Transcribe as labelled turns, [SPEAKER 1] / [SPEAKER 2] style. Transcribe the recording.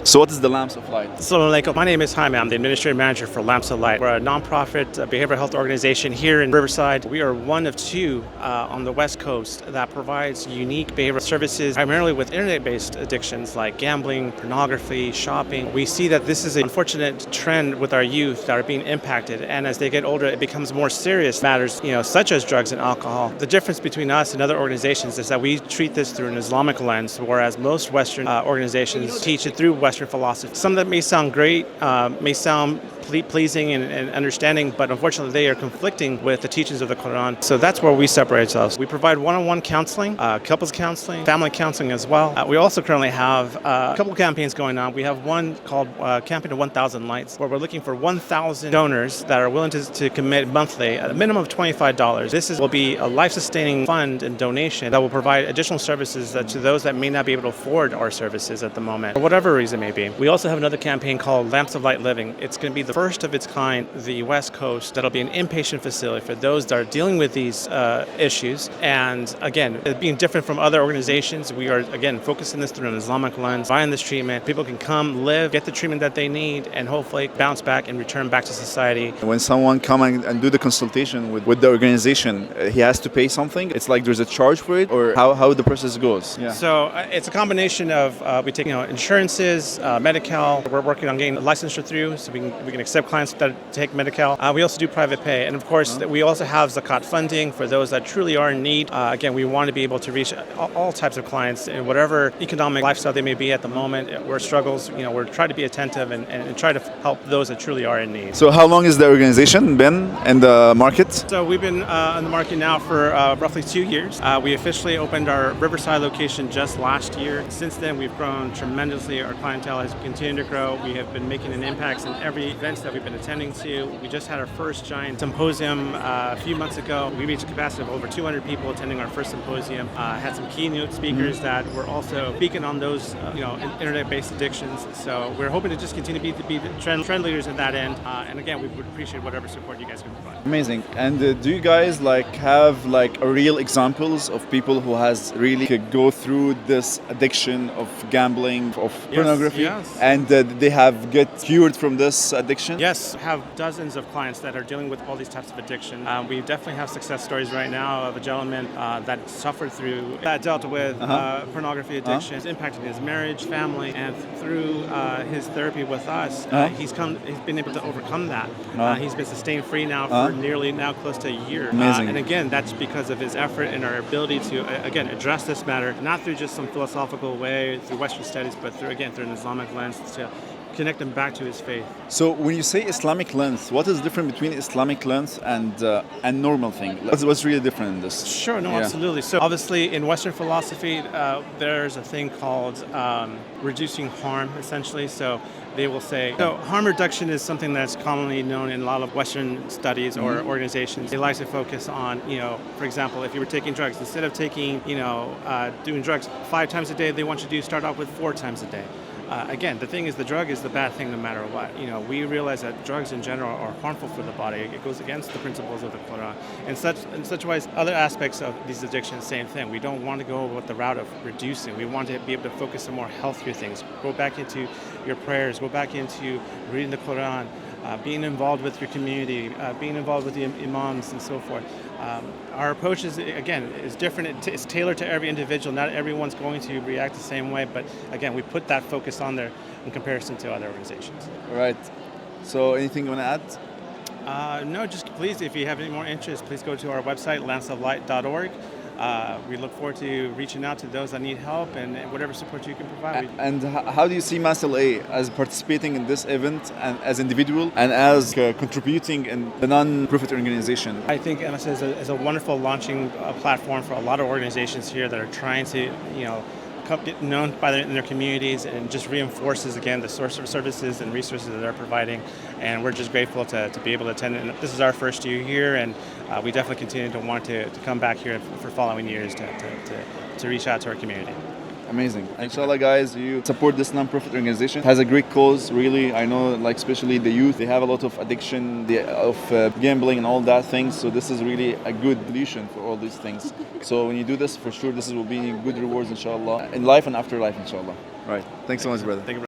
[SPEAKER 1] So what is the Lamps of Light?
[SPEAKER 2] Assalamu alaikum. My name is Jaime. I'm the administrative manager for Lamps of Light. We're a nonprofit behavioral health organization here in Riverside. We are one of two on the West Coast that provides unique behavioral services, primarily with internet-based addictions like gambling, pornography, shopping. We see that this is an unfortunate trend with our youth that are being impacted, and as they get older, it becomes more serious matters, such as drugs and alcohol. The difference between us and other organizations is that we treat this through an Islamic lens, whereas most Western organizations teach it through Western philosophy. Some that may sound great, may sound pleasing and understanding, but unfortunately they are conflicting with the teachings of the Quran. So that's where we separate ourselves. We provide one-on-one counseling, couples counseling, family counseling as well. We also currently have a couple campaigns going on. We have one called Campaign to 1,000 Lights, where we're looking for 1,000 donors that are willing to commit monthly at a minimum of $25. This will be a life-sustaining fund and donation that will provide additional services to those that may not be able to afford our services at the moment, for whatever reason it may be. We also have another campaign called Lamps of Light Living. It's going to be the first of its kind, the West Coast, that'll be an inpatient facility for those that are dealing with these issues. And again, being different from other organizations, we are again focusing this through an Islamic lens, buying this treatment. People can come, live, get the treatment that they need, and hopefully bounce back and return back to society.
[SPEAKER 1] When someone come and do the consultation with the organization, he has to pay something? It's like there's a charge for it, or how the process goes? Yeah.
[SPEAKER 2] So it's a combination of we take insurances, Medi-Cal. We're working on getting licensure through, so we can accept clients that take Medi-Cal. We also do private pay, and of course we also have Zakat funding for those that truly are in need. Again, we want to be able to reach all types of clients in whatever economic lifestyle they may be at the moment. We're struggles, we're trying to be attentive and try to help those that truly are in need.
[SPEAKER 1] So how long has the organization been in the market?
[SPEAKER 2] So we've been on the market now for roughly 2 years. We officially opened our Riverside location just last year. Since then, we've grown tremendously. Our clientele has continued to grow. We have been making an impact in every event that we've been attending to. We just had our first giant symposium a few months ago. We reached a capacity of over 200 people attending our first symposium. Had some keynote speakers that were also speaking on those, internet-based addictions. So we're hoping to just continue to be the trend leaders in that end. And again, we would appreciate whatever support you guys can provide.
[SPEAKER 1] Amazing. And do you guys have real examples of people who has really go through this addiction of gambling, of pornography, and they have get cured from this addiction?
[SPEAKER 2] Yes, we have dozens of clients that are dealing with all these types of addiction. We definitely have success stories right now of a gentleman that suffered through, that dealt with pornography addiction. It's impacted his marriage, family, and through his therapy with us, he's been able to overcome that. He's been sustained free now for nearly now close to a year.
[SPEAKER 1] Amazing.
[SPEAKER 2] And again, that's because of his effort and our ability to, again, address this matter, not through just some philosophical way, through Western studies, but through an Islamic lens to connect him back to his faith.
[SPEAKER 1] So when you say Islamic lens, what is different between Islamic lens and normal thing? What's really different in this?
[SPEAKER 2] Sure, absolutely. So obviously in Western philosophy, there's a thing called reducing harm, essentially. So they will say, harm reduction is something that's commonly known in a lot of Western studies or organizations. They like to focus on, for example, if you were taking drugs, instead of taking, doing drugs 5 times a day, they want you to start off with 4 times a day. Again, the thing is, the drug is the bad thing no matter what. We realize that drugs in general are harmful for the body. It goes against the principles of the Quran. In such ways, other aspects of these addictions, same thing. We don't want to go with the route of reducing. We want to be able to focus on more healthier things. Go back into your prayers. Go back into reading the Quran. Being involved with your community, being involved with the imams and so forth. Our approach is different. It's tailored to every individual. Not everyone's going to react the same way, but again, we put that focus on there in comparison to other organizations.
[SPEAKER 1] All right. So anything you want to
[SPEAKER 2] add? No, just please, if you have any more interest, please go to our website, lampsoflight.org. We look forward to reaching out to those that need help and whatever support you can provide.
[SPEAKER 1] And how do you see Mass LA as participating in this event and as individual and as contributing in the non-profit organization?
[SPEAKER 2] I think MS is a wonderful launching platform for a lot of organizations here that are trying to, get known in their communities, and just reinforces again the source of services and resources that they're providing. And we're just grateful to be able to attend. And this is our first year here, and we definitely continue to want to come back here for following years to reach out to our community.
[SPEAKER 1] Amazing. Inshallah, guys, you support this non-profit organization. It has a great cause, really. I know, especially the youth, they have a lot of addiction, of gambling and all that things. So this is really a good solution for all these things. So when you do this, for sure, this will be good rewards, inshallah, in life and after life, inshallah. Right. Thanks so much, brother.
[SPEAKER 2] Thank you.